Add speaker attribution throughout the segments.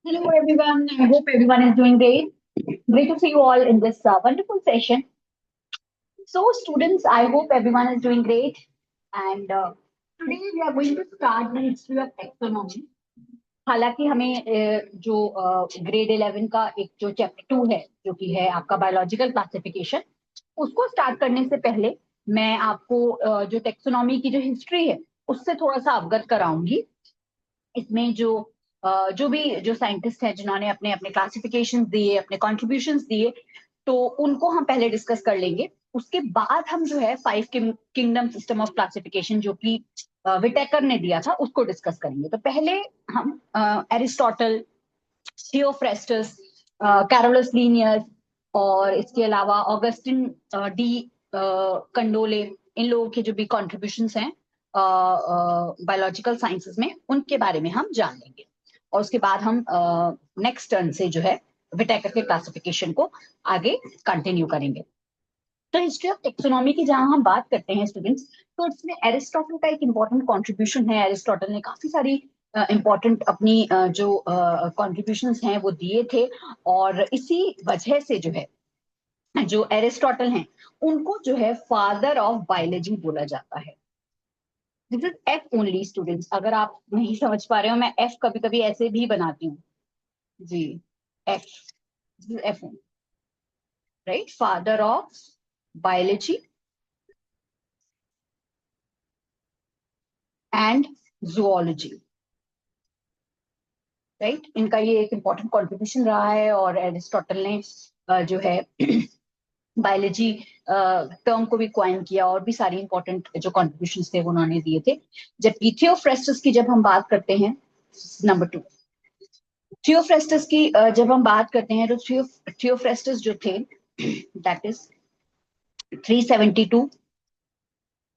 Speaker 1: Hello everyone, I hope everyone is doing great. Great to see you all in this wonderful session. So students, I hope everyone is doing great. And today we are going to start the history of taxonomy. हालांकि हमें जो grade 11 का एक जो chapter 2 है जो कि है आपका बायोलॉजिकल क्लासिफिकेशन, उसको स्टार्ट करने से पहले मैं आपको जो टेक्सोनॉमी की जो हिस्ट्री है उससे थोड़ा सा अवगत कराऊंगी। इसमें जो भी जो साइंटिस्ट हैं जिन्होंने अपने अपने क्लासिफिकेशन दिए, अपने कॉन्ट्रीब्यूशंस दिए, तो उनको हम पहले डिस्कस कर लेंगे। उसके बाद हम जो है five kingdom system of classification जो कि विटेकर ने दिया था उसको डिस्कस करेंगे। तो पहले हम एरिस्टोटल, थियोफ्रेस्टस, कैरोलस लीनियस और इसके अलावा ऑगस्टिन डी कंडोले, इन लोगों के जो भी कॉन्ट्रीब्यूशंस हैं बायोलॉजिकल साइंसेस में, उनके बारे में हम जान लेंगे। और उसके बाद हम नेक्स्ट टर्न से जो है विटेकर के क्लासिफिकेशन को आगे कंटिन्यू करेंगे। तो हिस्ट्री ऑफ टेक्सोनॉमी की जहां हम बात करते हैं स्टूडेंट्स, तो इसमें एरिस्टोटल का एक इंपॉर्टेंट कॉन्ट्रीब्यूशन है। एरिस्टोटल ने काफी सारी इंपॉर्टेंट अपनी जो कॉन्ट्रीब्यूशंस हैं वो दिए थे, और इसी वजह से जो है जो एरिस्टोटल हैं उनको जो है फादर ऑफ बायोलॉजी बोला जाता है। This is F only students, अगर आप नहीं समझ पा रहे हो, मैं एफ कभी कभी ऐसे भी बनाती हूँ जी। F, F only, right, father of biology and zoology, right. इनका ये एक इम्पॉर्टेंट कॉन्ट्रीब्यूशन रहा है, और एरिस्टोटल ने जो है बायोलॉजी टर्म को भी क्वाइन किया, और भी सारी इंपॉर्टेंट जो कॉन्ट्रीब्यूशंस थे वो उन्होंने दिए थे। जबकि थियोफ्रेस्टस की जब हम बात करते हैं, नंबर 2, थियोफ्रेस्टस की जब हम बात करते हैं, तो थियोफ्रेस्टस जो थे, that is 372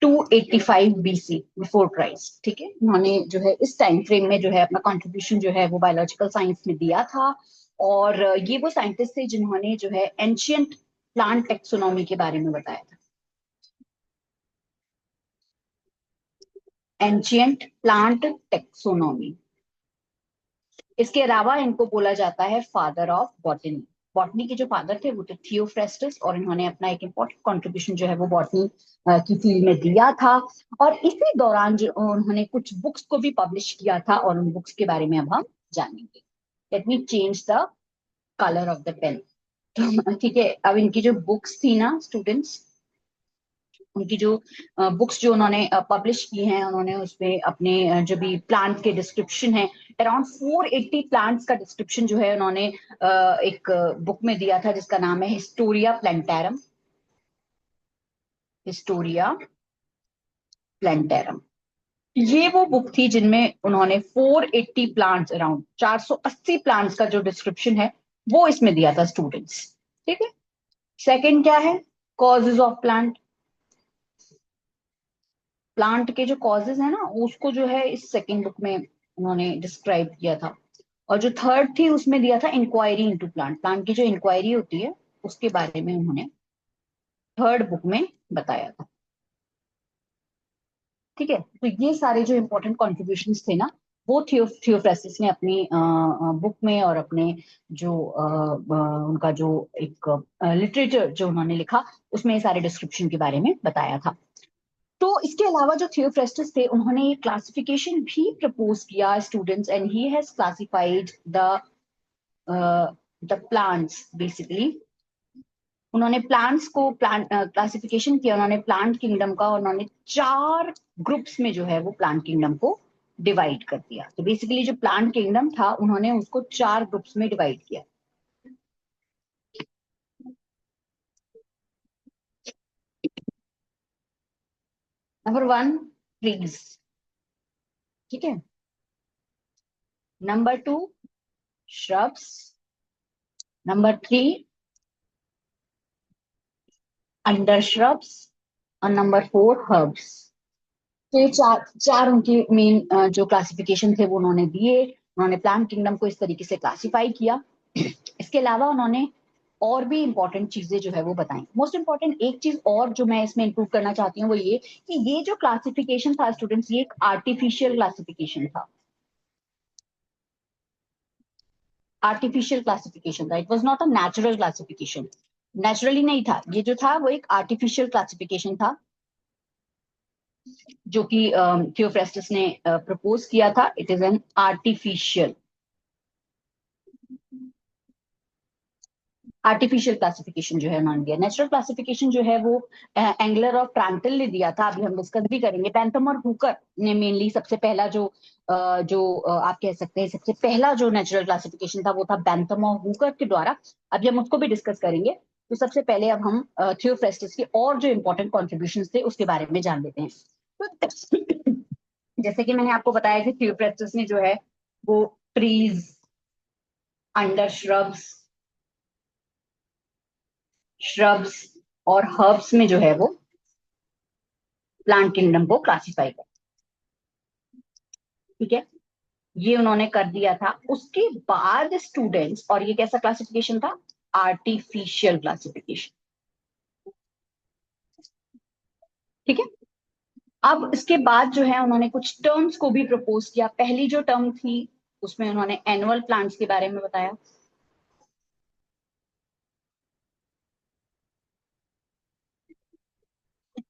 Speaker 1: 285 BC before Christ, ठीक है। उन्होंने जो है इस टाइम फ्रेम में जो है अपना कंट्रीब्यूशन जो है वो बायोलॉजिकल साइंस में दिया था। और ये वो साइंटिस्ट थे जिन्होंने जो है एंशियंट प्लांट टेक्सोनॉमी के बारे में बताया था। Ancient plant taxonomy. इसके अलावा इनको बोला जाता है फादर ऑफ बॉटनी। बॉटनी के जो फादर थे वो थे थियोफ्रेस्टस, और इन्होंने अपना एक इम्पोर्टेंट कंट्रीब्यूशन जो है वो बॉटनी की फील्ड में दिया था। और इसी दौरान जो उन्होंने कुछ बुक्स को भी पब्लिश किया था, और उन बुक्स के बारे में अब हम जानेंगे। Let me change the colour of the pen. ठीक है, अब इनकी जो बुक्स थी ना स्टूडेंट्स, उनकी जो बुक्स जो उन्होंने पब्लिश की हैं, उन्होंने उसमें अपने जो भी प्लांट के डिस्क्रिप्शन है, अराउंड 480 प्लांट्स का डिस्क्रिप्शन जो है उन्होंने एक बुक में दिया था जिसका नाम है हिस्टोरिया प्लांटेरम। हिस्टोरिया प्लांटेरम, ये वो बुक थी जिनमें उन्होंने 480 प्लांट्स, अराउंड 480 प्लांट्स का जो डिस्क्रिप्शन है वो इसमें दिया था स्टूडेंट्स, ठीक है। सेकंड क्या है, कॉजेज ऑफ प्लांट। प्लांट के जो कॉजेज है ना उसको जो है इस सेकंड बुक में उन्होंने डिस्क्राइब किया था। और जो थर्ड थी उसमें दिया था इंक्वायरी इनटू प्लांट। प्लांट की जो इंक्वायरी होती है उसके बारे में उन्होंने थर्ड बुक में बताया था, ठीक है। तो ये सारे जो इंपॉर्टेंट कॉन्ट्रीब्यूशंस थे ना, वो थियोफ्रेस्टिस ने अपनी बुक में, और अपने जो उनका जो एक लिटरेचर जो उन्होंने लिखा उसमें ये सारे डिस्क्रिप्शन के बारे में बताया था। तो इसके अलावा जो थियोफ्रेस्टस थे उन्होंने ये क्लासिफिकेशन भी प्रपोज किया students, and he has classified the plants basically. उन्होंने प्लांट्स को प्लांट क्लासिफिकेशन किया उन्होंने प्लांट किंगडम का, और उन्होंने 4 ग्रुप्स में जो है वो प्लांट किंगडम को डिवाइड कर दिया। तो बेसिकली जो प्लांट किंगडम था उन्होंने उसको 4 ग्रुप्स में डिवाइड किया। नंबर 1, ट्रीज, ठीक है। Number 2, shrubs. Number 3, under shrubs. और नंबर 4, हर्ब्स। तो ये चार चार उनके मेन जो क्लासिफिकेशन थे वो उन्होंने दिए। उन्होंने प्लांट किंगडम को इस तरीके से क्लासिफाई किया। इसके अलावा उन्होंने और भी इंपॉर्टेंट चीजें जो है वो बताई। मोस्ट इंपॉर्टेंट एक चीज और जो मैं इसमें इंक्लूड करना चाहती हूँ वो ये कि ये जो क्लासिफिकेशन था स्टूडेंट्स, ये एक आर्टिफिशियल क्लासिफिकेशन था। आर्टिफिशियल क्लासिफिकेशन था, it was not a natural classification, naturally नहीं था, ये जो था वो एक आर्टिफिशियल क्लासिफिकेशन था जो कि थियोफ्रेस्टस ने प्रपोज किया था। It is an artificial classification जो है उन्होंने दिया। नेचुरल क्लासिफिकेशन जो है वो एंगलर ऑफ ट्रांटल ने दिया था, अभी हम डिस्कस भी करेंगे। पैंथम और हुकर ने मेनली सबसे पहला आप कह सकते हैं सबसे पहला जो नेचुरल क्लासिफिकेशन था वो था बैंथम और हुकर के द्वारा। अभी हम उसको भी डिस्कस करेंगे। तो सबसे पहले अब हम थियोफ्रेस्टस के और जो इंपॉर्टेंट कॉन्ट्रीब्यूशन थे उसके बारे में जान लेते हैं। तो जैसे कि मैंने आपको बताया कि थियोफ्रेस्टस ने जो है वो ट्रीज, अंडर श्रब्स और हर्ब्स में जो है वो प्लांट किंगडम को क्लासिफाई कर, ठीक है, ये उन्होंने कर दिया था। उसके बाद स्टूडेंट्स, और ये कैसा क्लासिफिकेशन था? आर्टिफिशियल क्लासिफिकेशन, ठीक है। अब इसके बाद जो है उन्होंने कुछ टर्म्स को भी प्रपोज किया। पहली जो टर्म थी उसमें उन्होंने एनुअल प्लांट्स के बारे में बताया।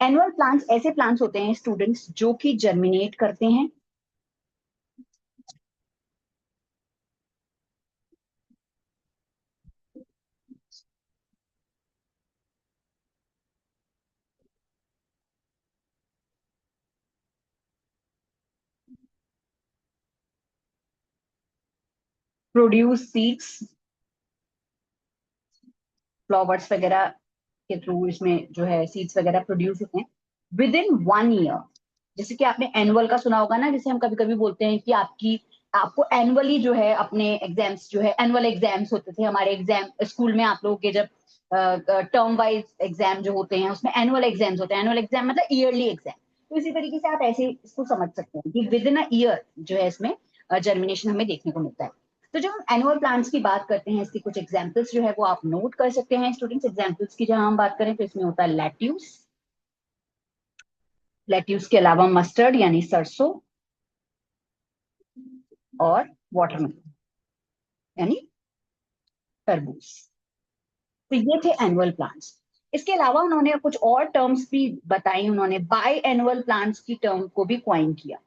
Speaker 1: एनुअल प्लांट्स ऐसे प्लांट्स होते हैं स्टूडेंट्स जो कि जर्मिनेट करते हैं, प्रोड्यूस सीड्स, फ्लावर्स वगैरह के थ्रू इसमें जो है सीड्स वगैरह प्रोड्यूस होते हैं विद इन 1 ईयर। जैसे कि आपने एनुअल का सुना होगा ना, जैसे हम कभी कभी बोलते हैं कि आपको एनुअली जो है अपने एग्जाम्स जो है, एनुअल एग्जाम्स होते थे हमारे एग्जाम स्कूल में, आप लोगों के जब टर्म वाइज एग्जाम जो होते हैं उसमें एनुअल एग्जाम्स होते हैं। एनुअल एग्जाम मतलब ईयरली एग्जाम। तो इसी तरीके से आप ऐसे इसको समझ सकते हैं कि विद इन अ ईयर जो है इसमें जर्मिनेशन हमें देखने को मिलता है। तो जब हम एनुअल प्लांट्स की बात करते हैं, इसकी कुछ एग्जांपल्स जो है वो आप नोट कर सकते हैं स्टूडेंट्स। एग्जांपल्स की जहां हम बात करें तो इसमें होता है लेट्यूस, लेट्यूस के अलावा मस्टर्ड यानी सरसों, और वाटरमेलन यानी तरबूज। तो ये थे एनुअल प्लांट्स। इसके अलावा उन्होंने कुछ और टर्म्स भी बताई। उन्होंने बाय एनुअल प्लांट्स की टर्म को भी क्वाइन किया।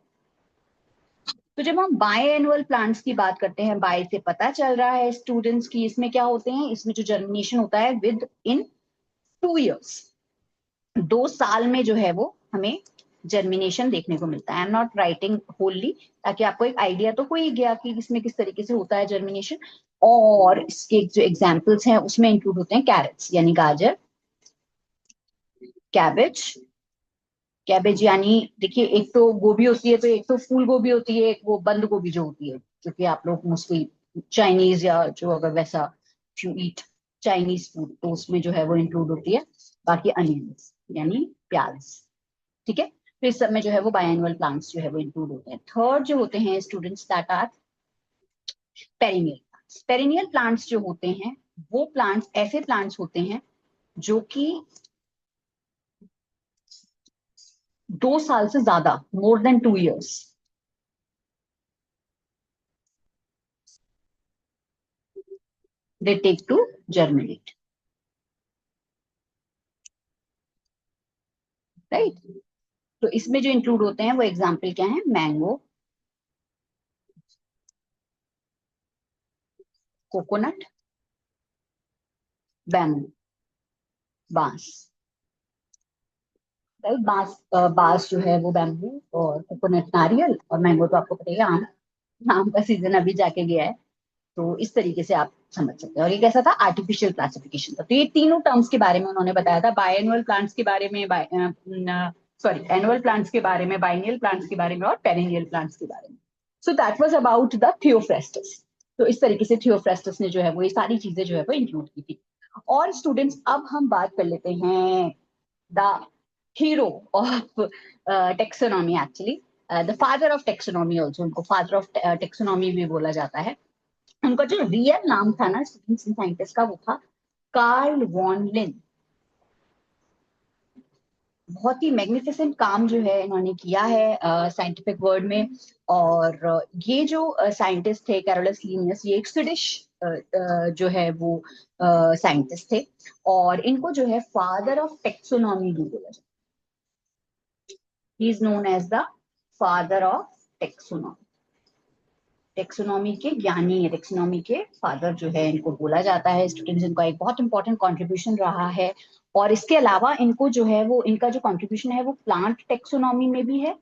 Speaker 1: तो जब हम बाय एनुअल प्लांट्स की बात करते हैं, बाय से पता चल रहा है स्टूडेंट्स की इसमें क्या होते हैं, इसमें जो जर्मिनेशन होता है विद इन 2 इयर्स, 2 साल में जो है वो हमें जर्मिनेशन देखने को मिलता है। I am not writing Holi, ताकि आपको एक आइडिया तो हो ही गया कि इसमें किस तरीके से होता है जर्मिनेशन। और इसके जो एग्जाम्पल्स हैं उसमें इंक्लूड होते हैं कैरेट्स यानी गाजर, कैबेज, कैबेज यानी देखिए एक तो गोभी होती है, तो एक तो फूल गोभी होती है, एक वो बंद गोभी जो होती है, जो कि आप लोग मोस्टली चाइनीज या जो अगर वैसा यू ईट चाइनीज फूड तो उसमें जो है वो इंक्लूड होती है। बाकी अनियंस यानी प्याज, ठीक है। तो इस सब में जो है वो बायएनुअल प्लांट्स जो है वो इंक्लूड होते हैं। थर्ड जो होते हैं students that are perennial plants. Perennial plants जो होते हैं वो प्लांट्स ऐसे प्लांट्स होते हैं जो कि 2 साल से ज्यादा, more than 2 years, they take to germinate, right. तो इसमें जो इंक्लूड होते हैं वो एग्जाम्पल क्या है? मैंगो, कोकोनट, बैम्बू, बांस, राइट। बांस जो है वो बैम्बू, और कोकोनट नारियल, और मैंगो तो आपको पता ही है आम, आम का सीजन अभी जाके गया है। तो इस तरीके से आप समझ सकते हैं। और ये कैसा था? आर्टिफिशियल क्लासिफिकेशन था। तो ये तीनों टर्म्स के बारे में उन्होंने बताया था, बायएनुअल प्लांट्स के बारे में, सॉरी एनुअल प्लांट्स के बारे में, बाइनियल प्लांट्स के बारे में, और पेरिनियल प्लांट्स के बारे में। So that was about the Theophrastus. तो इस तरीके से थियोफ्रेस्टस ने जो है वो ये सारी चीजें जो है वो इंक्लूड की थी। और स्टूडेंट्स अब हम बात कर लेते हैं the hero of taxonomy, actually the father of taxonomy also, उनको फादर ऑफ टेक्सोनॉमी भी बोला जाता है। उनका जो रियल नाम था ना स्टूडेंट्स साइंटिस्ट का, वो था कार्ल वॉन लिन। बहुत ही मैग्निफिसेंट काम जो है इन्होंने किया है साइंटिफिक वर्ड में। और ये जो साइंटिस्ट थे कैरोलस लीनियस, ये एक स्वीडिश जो है वो साइंटिस्ट थे। और इनको जो है फादर ऑफ टेक्सोनॉमी भी बोला जाता है। He is known as the father of taxonomy. Taxonomy के ज्ञानी है, टेक्सोनॉमी के फादर जो है इनको बोला जाता है। स्टूडेंट्स, इनका एक बहुत इंपॉर्टेंट कंट्रीब्यूशन रहा है। और इसके अलावा इनको जो है वो इनका जो कंट्रीब्यूशन है वो प्लांट टेक्सोनॉमी में भी है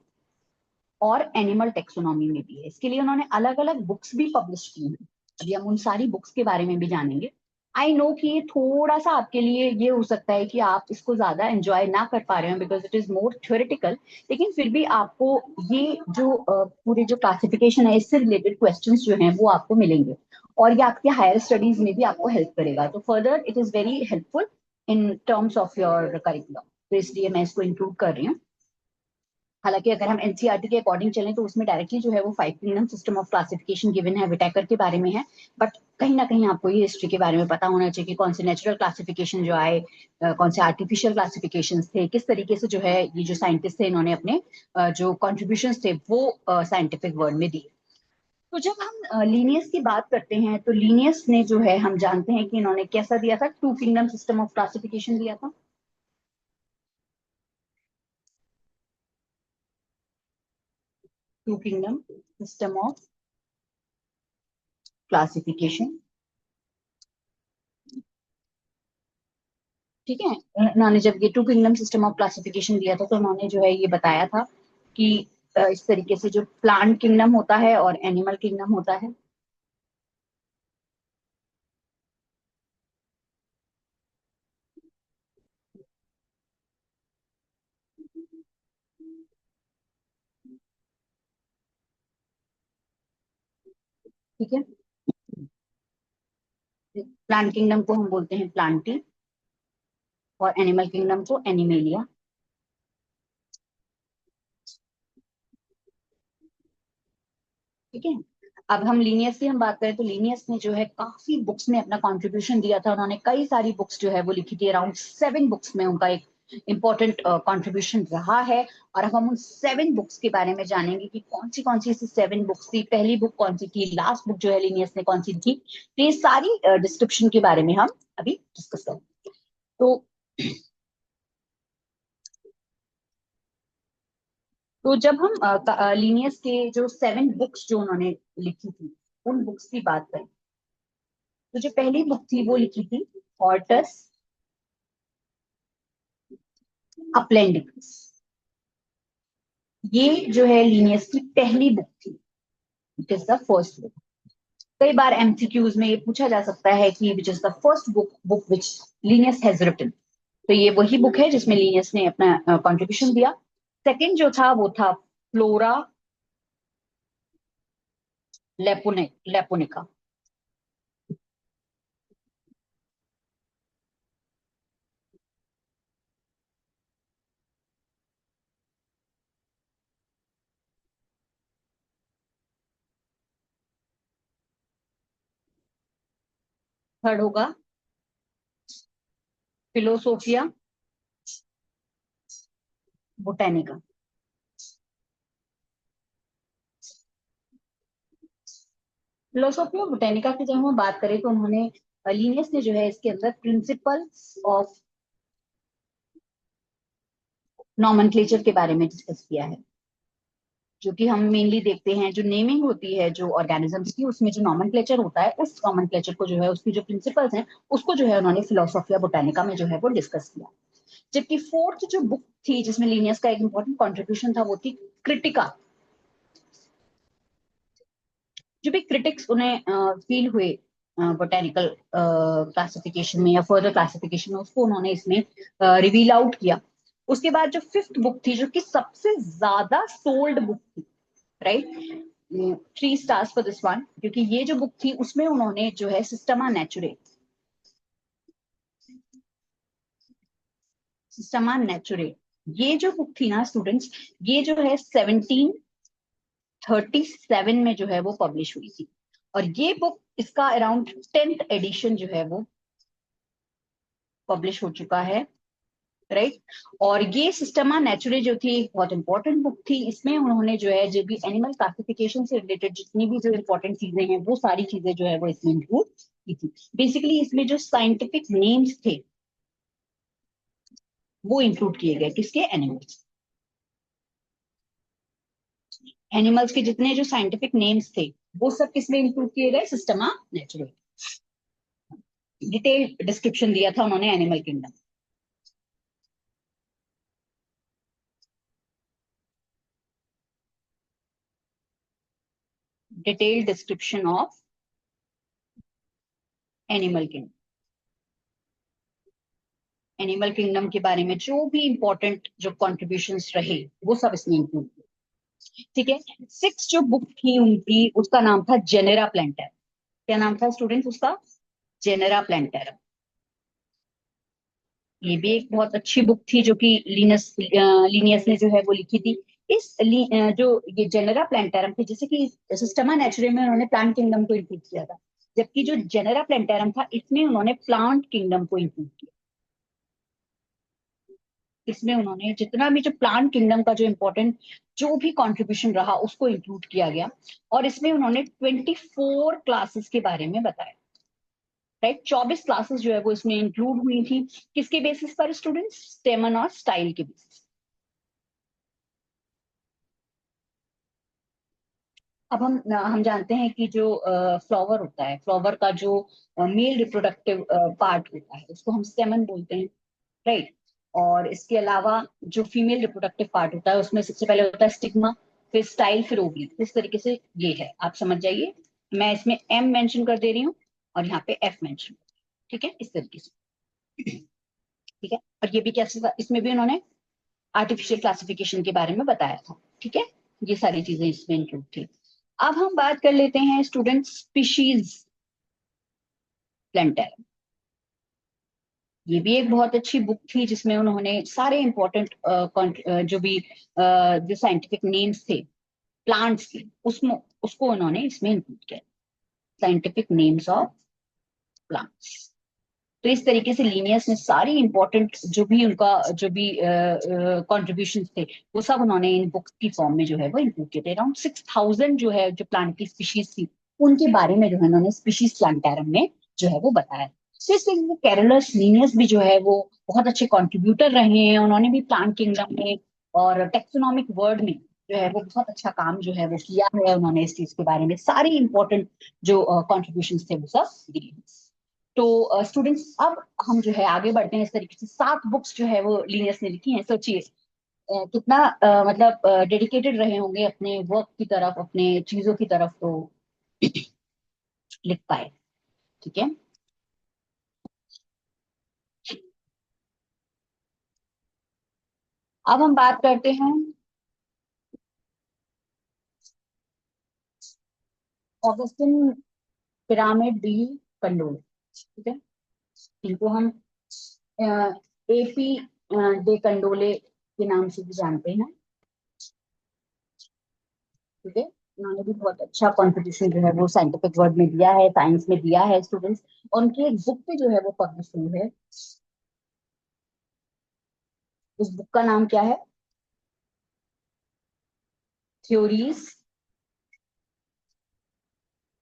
Speaker 1: और एनिमल टेक्सोनॉमी में भी है। इसके लिए उन्होंने अलग अलग बुक्स भी पब्लिश की हैं। अभी हम उन सारी बुक्स के बारे में भी जानेंगे। आई नो कि ये थोड़ा सा आपके लिए ये हो सकता है कि आप इसको ज्यादा एंजॉय ना कर पा रहे हो because it is more theoretical. लेकिन फिर भी आपको ये जो पूरे जो क्लासिफिकेशन है इससे रिलेटेड क्वेश्चंस जो हैं वो आपको मिलेंगे। और ये आपके हायर स्टडीज में भी आपको हेल्प करेगा। तो further it is very helpful in terms of your curriculum. तो इसलिए मैं इसको इंक्लूड कर रही हूँ। हालांकि अगर हम एनसीईआरटी के अकॉर्डिंग चलें तो उसमें डायरेक्टली जो है वो 5 kingdom system of classification given है, विटेकर के बारे में है। बट कहीं ना कहीं आपको ये हिस्ट्री के बारे में पता होना चाहिए कि कौन से नेचुरल क्लासिफिकेशन जो आए, कौन से आर्टिफिशियल क्लासिफिकेशन थे, किस तरीके से जो है ये जो साइंटिस्ट थे इन्होंने अपने जो कॉन्ट्रीब्यूशन थे वो साइंटिफिक वर्ल्ड में दिए। तो जब हम लीनियस की बात करते हैं तो लीनियस ने जो है हम जानते हैं कि इन्होंने कैसा दिया था, 2 किंगडम सिस्टम ऑफ क्लासिफिकेशन दिया था। 2 किंगडम सिस्टम ऑफ क्लासिफिकेशन। ठीक है। उन्होंने जब ये 2 किंगडम सिस्टम ऑफ क्लासिफिकेशन दिया था तो उन्होंने जो है ये बताया था कि इस तरीके से जो प्लांट किंगडम होता है और एनिमल किंगडम होता है। ठीक है। प्लांट किंगडम को हम बोलते हैं प्लांटी और एनिमल किंगडम को एनिमेलिया। ठीक है। अब हम लीनियस की हम बात करें तो लीनियस ने जो है काफी बुक्स में अपना कंट्रीब्यूशन दिया था। उन्होंने कई सारी बुक्स जो है वो लिखी थी। अराउंड 7 बुक्स में उनका एक इंपॉर्टेंट कंट्रीब्यूशन रहा है। और अब हम उन 7 बुक्स के बारे में जानेंगे कि कौन सी ऐसी 7 बुक्स थी, पहली बुक कौन सी थी, लास्ट बुक जो है लीनियस ने कौन सी थी। तो ये सारी डिस्क्रिप्शन के बारे में हम अभी डिस्कस करेंगे। तो जब हम लीनियस के जो 7 बुक्स जो उन्होंने लिखी थी उन बुक्स की बात करें तो जो पहली बुक थी वो लिखी थी हॉर्टस अपलेंडिक्स। ये जो है लीनियस की पहली बुक थी। It is the first book. कई बार एमसीक्यूज में ये पूछा जा सकता है कि which is the first book which Linnaeus has written. तो ये वही बुक है जिसमें लीनियस ने अपना कंट्रीब्यूशन दिया। सेकंड जो था वो था फ्लोरा लेपोनिका। थर्ड होगा फिलोसोफिया बोटेनिका। फिलोसॉफी ऑफ बोटेनिका की जब हम बात करें तो उन्होंने लीनियस ने जो है इसके अंदर प्रिंसिपल्स ऑफ नॉमेनक्लेचर के बारे में डिस्कस किया है। जो कि हम मेनली देखते हैं जो नेमिंग होती है जो ऑर्गेनिजम्स की, उसमें जो नॉमेनक्लेचर होता है उस नॉमेनक्लेचर को जो है उसकी जो प्रिंसिपल्स हैं उसको जो है उन्होंने फिलोसॉफिया बोटानिका में जो है वो डिस्कस किया। जबकि फोर्थ जो बुक थी जिसमें लीनियस का एक इंपॉर्टेंट कंट्रीब्यूशन था वो थी क्रिटिका। जो भी क्रिटिक्स उन्हें फील हुए बोटेनिकल क्लासिफिकेशन में या फर्दर क्लासिफिकेशन में, उसको उन्होंने इसमें रिवील आउट किया। उसके बाद जो फिफ्थ बुक थी जो कि सबसे ज्यादा सोल्ड बुक थी, right, 3 stars for this one, क्योंकि ये जो बुक थी उसमें उन्होंने जो है सिस्टमा नेचुरे ये जो बुक थी ना स्टूडेंट्स, ये जो है 1737 में जो है वो पब्लिश हुई थी। और ये बुक इसका अराउंड 10th एडिशन जो है वो पब्लिश हो चुका है राइट। और ये सिस्टमा नेचुरे जो थी एक बहुत इंपॉर्टेंट बुक थी। इसमें उन्होंने जो है जो भी एनिमल क्लासिफिकेशन से रिलेटेड जितनी भी जो इंपॉर्टेंट चीजें हैं वो सारी चीजें जो है वो इसमें इंक्लूड की थी। बेसिकली इसमें जो साइंटिफिक नेम्स थे वो इंक्लूड किए गए, किसके? एनिमल्स। एनिमल्स के जितने जो साइंटिफिक नेम्स थे वो सब किसमें इंक्लूड किए गए? सिस्टमा नेचुरे। डिटेल डिस्क्रिप्शन दिया था उन्होंने animal kingdom. Detail description of animal kingdom. Animal kingdom के बारे में जो भी इंपॉर्टेंट जो कॉन्ट्रीब्यूशंस रहे वो सब इसमें इंक्लूड। ठीक है। सिक्स जो बुक थी उनकी, उसका नाम था जेनेरा प्लांटर। क्या नाम था स्टूडेंट्स उसका? Genera planter. ये भी एक बहुत अच्छी बुक थी जो कि लीनियस ने जो है वो लिखी थी। जो ये जेनेरा प्लांटरम थे, जैसे कि सिस्टमा नेचुरे में उन्होंने प्लांट किंगडम को इंक्लूड किया था, जबकि जो जेनेरा प्लांटरम था इसमें उन्होंने प्लांट किंगडम को इंक्लूड किया। इसमें उन्होंने जितना भी जो प्लांट किंगडम का जो इम्पोर्टेंट जो भी कंट्रीब्यूशन रहा उसको इंक्लूड किया गया। और इसमें उन्होंने 24 क्लासेस के बारे में बताया। राइट, 24 क्लासेस जो है वो इसमें इंक्लूड हुई थी। किसके बेसिस पर स्टूडेंट्स? स्टेमन और स्टाइल के बेसिस। अब हम जानते हैं कि जो फ्लावर होता है, फ्लावर का जो मेल रिप्रोडक्टिव पार्ट होता है उसको हम स्टेमन बोलते हैं। राइट। और इसके अलावा जो फीमेल रिप्रोडक्टिव पार्ट होता है उसमें सबसे पहले होता है स्टिग्मा, फिर स्टाइल, फिर ओवरी। इस तरीके से ये है, आप समझ जाइए। मैं इसमें एम मेंशन कर दे रही हूँ और यहाँ पे एफ मेंशन। ठीक है, इस तरीके से। ठीक है। और ये भी कैसे, इसमें भी उन्होंने आर्टिफिशियल क्लासिफिकेशन के बारे में बताया था। ठीक है। ये सारी चीजें इसमें इंक्लूड थी। अब हम बात कर लेते हैं स्टूडेंट स्पीशीज प्लांटर। ये भी एक बहुत अच्छी बुक थी जिसमें उन्होंने सारे इंपॉर्टेंट जो भी जो साइंटिफिक नेम्स थे प्लांट्स के, उसमें उसको उन्होंने इसमें इंक्लूड किया। Scientific names of plants. तो इस तरीके से लीनियस ने सारी इंपॉर्टेंट जो भी उनका जो भी कॉन्ट्रीब्यूशन थे वो सब उन्होंने इन बुक्स की फॉर्म में जो है वो इंक्लूड किए थे। अराउंड 6000 जो है जो प्लांट की स्पीशीज थी उनके बारे में जो है उन्होंने स्पीशीज प्लांटैरम में जो है वो बताया। तो इस तरीके से कैरोलस लीनियस भी जो है वो बहुत अच्छे कॉन्ट्रीब्यूटर रहे हैं। उन्होंने भी प्लांट किंगडम में और टेक्सोनॉमिक वर्ड में जो है वो बहुत अच्छा काम जो है वो किया है। उन्होंने इस चीज के बारे में सारी इंपॉर्टेंट जो कॉन्ट्रीब्यूशन थे वो सब दिए। तो स्टूडेंट्स अब हम जो है आगे बढ़ते हैं। इस तरीके से 7 बुक्स जो है वो लीनियस ने लिखी हैं। सोचिए कितना मतलब डेडिकेटेड रहे होंगे अपने वर्क की तरफ, अपने चीजों की तरफ, तो लिख पाए। ठीक है। अब हम बात करते हैं ऑगस्टिन पिरामिड डी कंडोल। ठीक है। इनको हम एपी डे कंडोले के नाम से भी जानते हैं। ठीक है। उन्होंने भी बहुत अच्छा कंट्रीब्यूशन जो है वो साइंटिफिक वर्ड में दिया है, साइंस में दिया है स्टूडेंट्स। और उनकी एक बुक भी जो है वो पब्लिश हुई है। उस बुक का नाम क्या है? थ्योरीज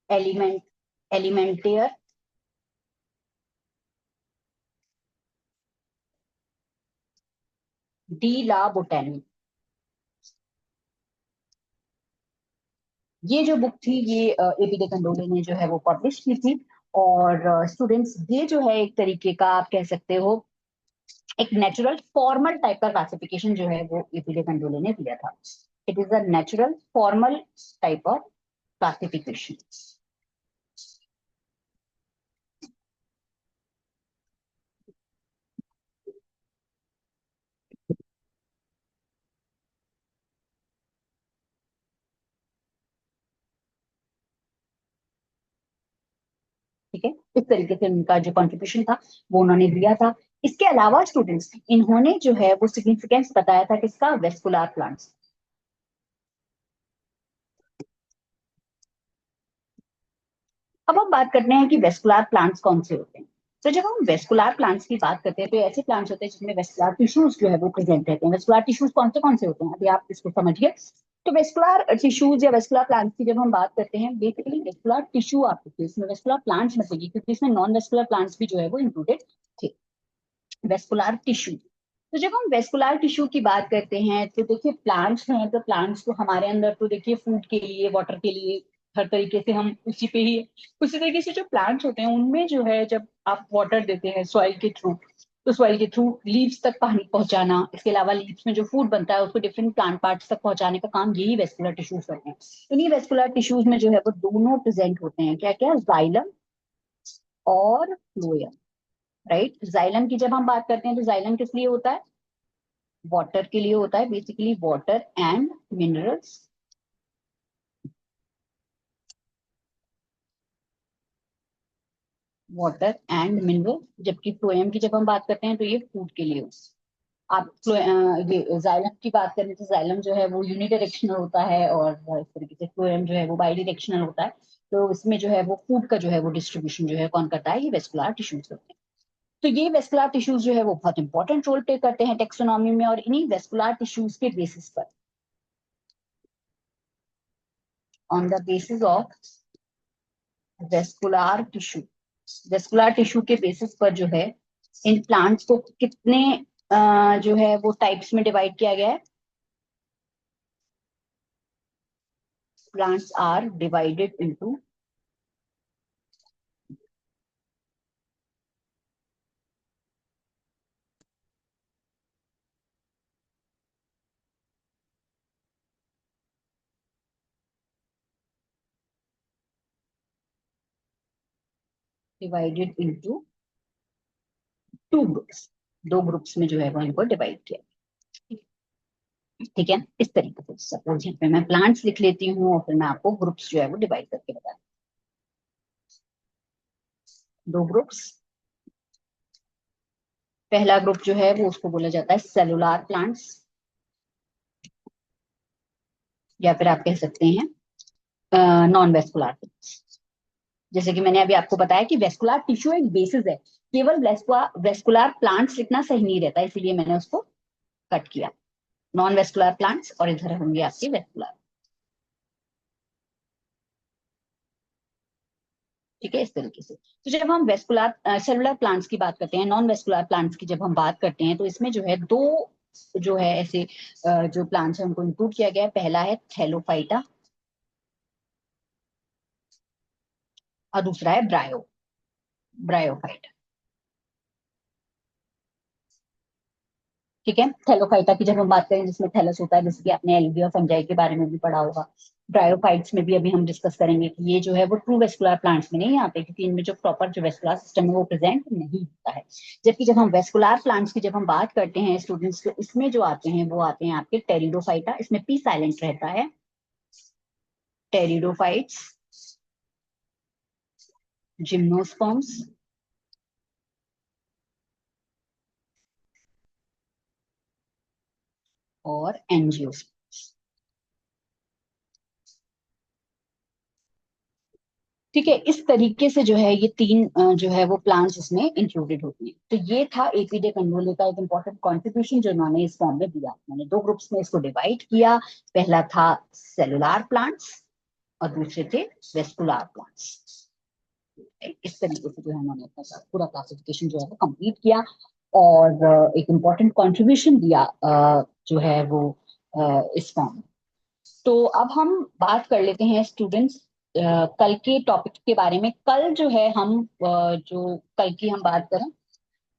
Speaker 1: एलिमेंट एलिमेंटियर डी ला बोटेनी। ये जो बुक थी ये एपी डे कंडोले ने जो है वो पब्लिश की थी। और स्टूडेंट्स ये जो है एक तरीके का आप कह सकते हो एक नेचुरल फॉर्मल टाइप का क्लासिफिकेशन जो है वो एपी डे कंडोले ने दिया था। It is a natural formal type of classification. ठीक है। इस तरीके से उनका जो कंट्रीब्यूशन था वो उन्होंने दिया था। इसके अलावा स्टूडेंट्स इन्होंने जो है वो सिग्निफिकेंस बताया था किसका? Vascular plants. अब हम बात करते हैं कि वेस्कुलर प्लांट्स कौन से होते हैं। तो जब हम वेस्कुलर प्लांट्स की बात करते हैं तो ऐसे प्लांट्स होते हैं जिसमें वेस्कुलर टिश्यूज जो है वो प्रेजेंट रहते हैं। वेस्कुलर टिश्यूज कौन से होते हैं, अभी आप इसको समझिए। तो वेस्कुलर टिश्यूज या वेस्कुलर प्लांट्स की जब हम बात करते हैं, बेसिकली वेस्कुलर टिश्यू आप देखिए, इसमें वेस्कुलर प्लांट्स मत देखिए क्योंकि इसमें नॉन वेस्कुलर प्लांट्स भी जो है वो इंक्लूडेड थे। वेस्कुलर टिश्यू, तो जब हम वेस्कुलर टिश्यू की बात करते हैं तो देखिए प्लांट्स हैं, तो प्लांट्स को हमारे अंदर तो देखिए फूड के लिए, वाटर के लिए, हर तरीके से हम उसी पे ही, उसी तरीके से जो प्लांट्स होते हैं उनमें जो है जब आप वाटर देते हैं सॉइल के थ्रू, तो सॉइल के थ्रू लीव्स तक पानी पहुंचाना, इसके अलावा लीव्स में जो फूड बनता है उसको डिफरेंट प्लांट पार्ट्स तक पहुंचाने का काम यही वेस्कुलर टिश्यूज करते हैं। इन्हीं वेस्कुलर टिश्यूज में जो है वो दोनों प्रेजेंट होते हैं, क्या क्या, जाइलम और फ्लोएम। राइट, जाइलम की जब हम बात करते हैं तो जाइलम किस लिए होता है, वाटर के लिए होता है, basically water and minerals. Water and mineral, जबकि फ्लोएम की जब हम बात करते हैं तो ये फूड के लिए होता है। आप ये जाइलम की बात करें तो जाइलम जो है वो यूनिडायरेक्शनल होता है, और इस तरीके से फ्लोएम जो है वो बाई डायरेक्शनल होता है। तो इसमें जो है वो फूड का जो है वो डिस्ट्रीब्यूशन जो है कौन करता है, ये वेस्कुलर टिश्यूज करते हैं। तो ये वेस्कुलर टिश्यूज जो है वो बहुत इंपॉर्टेंट रोल प्ले करते हैं टेक्सोनॉमी में, और इन्हीं वेस्कुलर टिश्यूज के बेसिस पर, on the basis of vascular tissue, vascular tissue के बेसिस पर जो है इन प्लांट्स को कितने जो है वो टाइप्स में डिवाइड किया गया है। Plants are divided into, divided into two groups, दो ग्रुप्स में जो है वो इनको डिवाइड किया। ठीक है, इस तरीके से सपोज यहाँ पे मैं प्लांट्स लिख लेती हूँ और फिर मैं आपको ग्रुप्स जो है वो डिवाइड करके बता, दो ग्रुप्स। पहला ग्रुप जो है वो उसको बोला जाता है सेलुलर प्लांट्स, या फिर आप कह सकते हैं नॉन वेस्कुलर प्लांट्स। जैसे कि मैंने अभी आपको बताया कि वेस्कुलर टिश्यू एक बेसिस है, केवल वेस्कुलर प्लांट्स लिखना सही नहीं रहता, इसीलिए मैंने उसको कट किया। नॉन वेस्कुलर प्लांट्स और इधर होंगे आपके वेस्कुलर। ठीक है, इस तरीके से। तो जब हम वेस्कुलर सेलुलर प्लांट्स की बात करते हैं, नॉन वेस्कुलर प्लांट्स की जब हम बात करते हैं, तो इसमें जो है दो जो है ऐसे जो प्लांट्स है उनको इंक्लूड किया गया है। पहला है थैलोफाइटा और दूसरा है ब्रायोफाइटा। ठीक है, थैलोफाइटा की जब हम बात करें जिसमें थैलस होता है, जैसे कि आपने एलगी और फंजाई के बारे में भी पढ़ा होगा। ब्रायोफाइट्स में भी अभी हम डिस्कस करेंगे कि ये जो है वो ट्रू वेस्कुलर प्लांट्स में नहीं आते, क्योंकि इनमें जो प्रॉपर जो वेस्कुलर सिस्टम है वो प्रेजेंट नहीं होता है। जबकि जब हम वेस्कुलर प्लांट्स की जब हम बात करते हैं स्टूडेंट्स, तो इसमें जो आते हैं वो आते हैं आपके टेरिडोफाइटा, इसमें पी साइलेंट रहता है, टेरिडोफाइट्स, जिम्नोस्पर्म्स और एंजियोस्पर्म्स। ठीक है, इस तरीके से जो है ये तीन जो है वो प्लांट्स इसमें इंक्लूडेड होती हैं। तो ये था एपी डे कंडोले का एक इंपॉर्टेंट कंट्रीब्यूशन जो इन्होंने इस फॉर्म में दिया। मैंने दो ग्रुप्स में इसको डिवाइड किया, पहला था सेलुलर प्लांट्स और दूसरे थे वेस्कुलर प्लांट्स। इस तरीके से जो है उन्होंने अपना पूरा क्लासिफिकेशन जो है वो कंप्लीट किया, और एक इम्पॉर्टेंट कंट्रीब्यूशन दिया जो है वो इस फॉर्म में। तो अब हम बात कर लेते हैं स्टूडेंट्स कल के टॉपिक के बारे में। कल जो है हम जो कल की हम बात करें,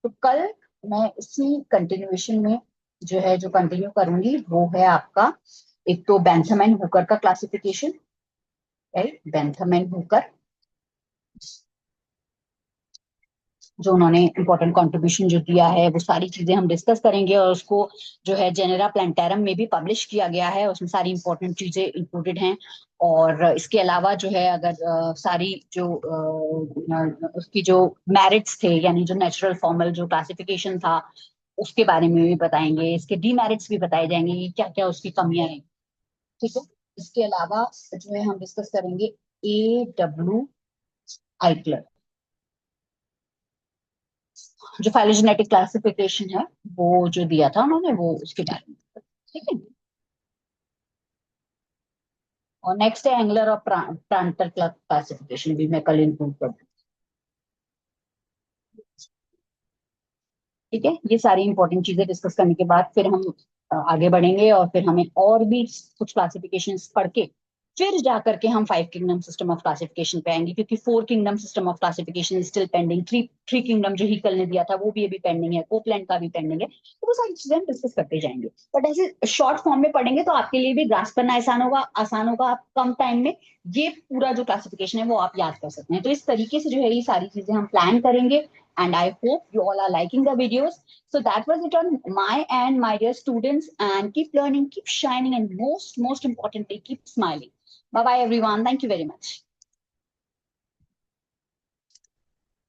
Speaker 1: तो कल मैं इसी कंटिन्यूएशन में जो है जो कंटिन्यू करूंगी वो है आपका, एक तो बेंथम एंड हुकर का classification, right, Bentham and Hooker जो उन्होंने इंपॉर्टेंट कंट्रीब्यूशन जो दिया है वो सारी चीजें हम डिस्कस करेंगे, और उसको जो है जेनेरा प्लांटारम में भी पब्लिश किया गया है, उसमें सारी इंपॉर्टेंट चीजें इंक्लूडेड हैं। और इसके अलावा जो है अगर सारी जो उसकी जो मेरिट्स थे, यानी जो नेचुरल फॉर्मल जो क्लासिफिकेशन था उसके बारे में भी बताएंगे, इसके डीमेरिट्स भी बताए जाएंगे कि क्या क्या उसकी कमियां हैं। ठीक है, इसके अलावा जो है हम डिस्कस करेंगे ए डब्ल्यू आइक्लर। जो फाइलोजेनेटिक क्लासिफिकेशन है वो जो दिया था उन्होंने, वो उसके बारे में, ठीक है। और नेक्स्ट है एंगुलर और प्रांतर क्लासिफिकेशन, भी मैं कल इंक्लूड कर दूँ। ठीक है, ये सारी इंपॉर्टेंट चीजें डिस्कस करने के बाद फिर हम आगे बढ़ेंगे, और फिर हमें और भी कुछ क्लासिफिकेशंस पढ़ के फिर जा करके हम 5 किंगडम सिस्टम ऑफ क्लासिफिकेशन पे आएंगे, क्योंकि 4 kingdom system of classification still pending, three kingdom जो ही कल ने दिया था वो भी अभी पेंडिंग है, कोपलैंड का भी पेंडिंग है, तो वो सारी चीजें हम डिस्कस करते जाएंगे। बट ऐसे शॉर्ट फॉर्म में पढ़ेंगे तो आपके लिए भी ग्रास्प करना आसान होगा, आप कम टाइम में ये पूरा जो क्लासिफिकेशन है वो आप याद कर सकते हैं। तो इस तरीके से जो है ये सारी चीजें हम प्लान करेंगे, and I hope you all are liking the videos. So that was it on my end, my dear students, and keep learning, keep shining, and most importantly, keep smiling. Bye bye, everyone. Thank you very much.